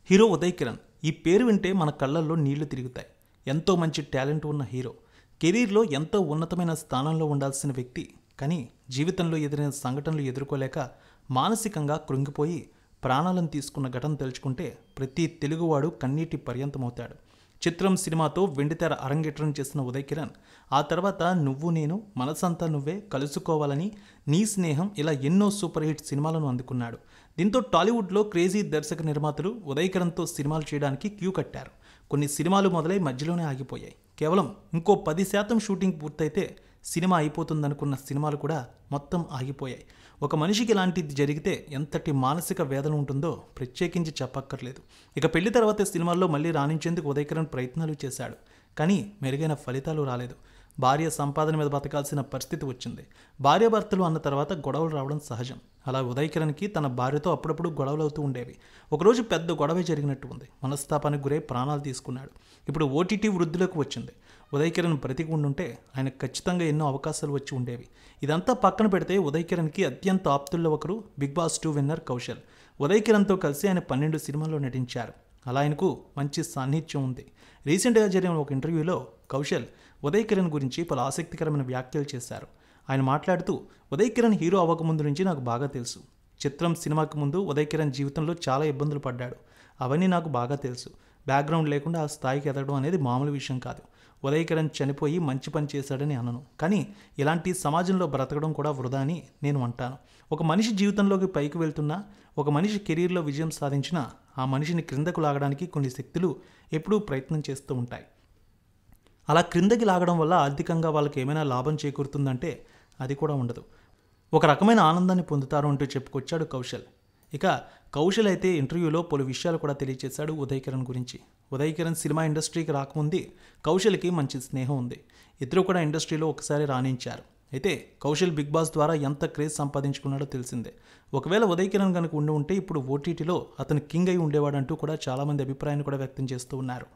Hero Uday Kiran. ఈ పేరు వింటే మన కళ్ళల్లో నీళ్లు తిరుగుతాయి. ఎంతో మంచి టాలెంట్ ఉన్న హీరో. కెరీర్లో ఎంతో ఉన్నతమైన స్థానంలో ఉండాల్సిన వ్యక్తి. కానీ జీవితంలో ఎదురైన సంఘటనలు ఎదుర్కోలేక మానసికంగా కృంగిపోయి ప్రాణాలను తీసుకున్న ఘటన తెలుసుకుంటే ప్రతి తెలుగువాడు కన్నీటి పర్యంతమవుతాడు. చిత్రం సినిమాతో వెండితెర అరంగేట్రం చేసిన ఉదయ్ కిరణ్ ఆ తర్వాత నువ్వు నేను, మనసంతా నువ్వే, కలుసుకోవాలని, నీ స్నేహం ఇలా ఎన్నో సూపర్ హిట్ సినిమాలను అందుకున్నాడు. దీంతో టాలీవుడ్లో క్రేజీ దర్శక నిర్మాతలు ఉదయ్ కిరణ్తో సినిమాలు చేయడానికి క్యూ కట్టారు. కొన్ని సినిమాలు మొదలై మధ్యలోనే ఆగిపోయాయి. కేవలం ఇంకో 10% షూటింగ్ పూర్తయితే సినిమా అయిపోతుందనుకున్న సినిమాలు కూడా మొత్తం ఆగిపోయాయి. ఒక మనిషికి ఇలాంటిది జరిగితే ఎంతటి మానసిక వేదన ఉంటుందో ప్రత్యేకించి చెప్పక్కర్లేదు. ఇక పెళ్లి తర్వాత సినిమాల్లో మళ్ళీ రాణించేందుకు ఉదయ్ కిరణ్ ప్రయత్నాలు చేశాడు. కానీ మెరుగైన ఫలితాలు రాలేదు. భార్య సంపాదన మీద బతకాల్సిన పరిస్థితి వచ్చింది. భార్యాభర్తలు అన్న తర్వాత గొడవలు రావడం సహజం. అలా ఉదయ్ కిరణ్కి తన భార్యతో అప్పుడప్పుడు గొడవలు అవుతూ ఉండేవి. ఒకరోజు పెద్ద గొడవే జరిగినట్టు ఉంది. మనస్తాపానికి గురై ప్రాణాలు తీసుకున్నాడు. ఇప్పుడు ఓటీటీ వృద్ధిలోకి వచ్చింది. ఉదయ్ కిరణ్ బ్రతికి ఉండుంటే ఆయనకు ఖచ్చితంగా ఎన్నో అవకాశాలు వచ్చి ఉండేవి. ఇదంతా పక్కన పెడితే ఉదయ్ కిరణ్కి అత్యంత ఆప్తుల్లో ఒకరు Bigg Boss 2 winner Kaushal. Uday కిరణ్తో కలిసి ఆయన 12 సినిమాల్లో నటించారు. అలా ఆయనకు మంచి సాన్నిధ్యం ఉంది. రీసెంట్గా జరిగిన ఒక ఇంటర్వ్యూలో కౌశల్ ఉదయ్ కిరణ్ గురించి పలు ఆసక్తికరమైన వ్యాఖ్యలు చేశారు. ఆయన మాట్లాడుతూ, ఉదయ్ కిరణ్ హీరో అవ్వకముందు నుంచి నాకు బాగా తెలుసు. చిత్రం సినిమాకి ముందు ఉదయ్ కిరణ్ జీవితంలో చాలా ఇబ్బందులు పడ్డాడు. అవన్నీ నాకు బాగా తెలుసు. బ్యాక్గ్రౌండ్ లేకుండా ఆ స్థాయికి ఎదగడం అనేది మామూలు విషయం కాదు. ఉదయ్ కిరణ్ చనిపోయి మంచి పని చేశాడని అనను. కానీ ఇలాంటి సమాజంలో బ్రతకడం కూడా వృధా అని నేను అంటాను. ఒక మనిషి జీవితంలోకి పైకి వెళ్తున్నా, ఒక మనిషి కెరీర్లో విజయం సాధించినా ఆ మనిషిని క్రిందకు లాగడానికి కొన్ని శక్తులు ఎప్పుడూ ప్రయత్నం చేస్తూ ఉంటాయి. అలా క్రిందకి లాగడం వల్ల ఆర్థికంగా వాళ్ళకి ఏమైనా లాభం చేకూరుతుందంటే అది కూడా ఉండదు. ఒక రకమైన ఆనందాన్ని పొందుతారు అంటూ చెప్పుకొచ్చాడు కౌశల్. ఇక కౌశల్ అయితే ఇంటర్వ్యూలో పలు విషయాలు కూడా తెలియజేశాడు ఉదయ్ కిరణ్ గురించి. ఉదయ్ కిరణ్ సినిమా ఇండస్ట్రీకి రాకముందే కౌశల్కి మంచి స్నేహం ఉంది. ఇద్దరు కూడా ఇండస్ట్రీలో ఒకసారి రాణించారు. అయితే కౌశల్ బిగ్ బాస్ ద్వారా ఎంత క్రేజ్ సంపాదించుకున్నాడో తెలిసిందే. ఒకవేళ ఉదయ్ కిరణ్ కనుక ఉండి ఉంటే ఇప్పుడు ఓటీటీలో అతను కింగ్ అయి ఉండేవాడంటూ కూడా చాలామంది అభిప్రాయాన్ని కూడా వ్యక్తం చేస్తూ ఉన్నారు.